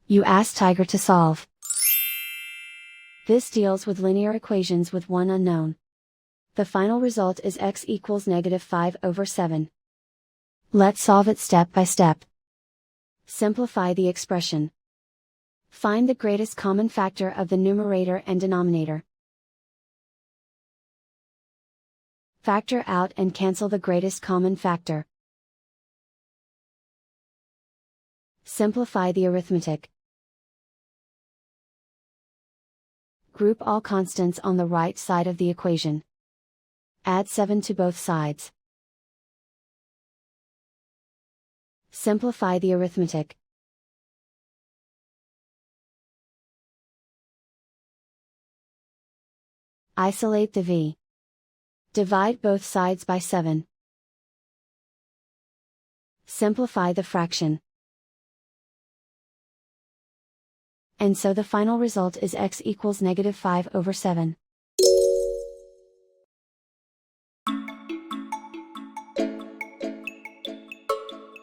You ask Tiger to solve. This deals with linear equations with one unknown. The final result is x equals -5/7. Let's solve it step by step. Simplify the expression. Find the greatest common factor of the numerator and denominator. Factor out and cancel the greatest common factor. Simplify the arithmetic. Group all constants on the right side of the equation. Add 7 to both sides. Simplify the arithmetic. Isolate the v. Divide both sides by 7. Simplify the fraction. And so the final result is x equals -5/7.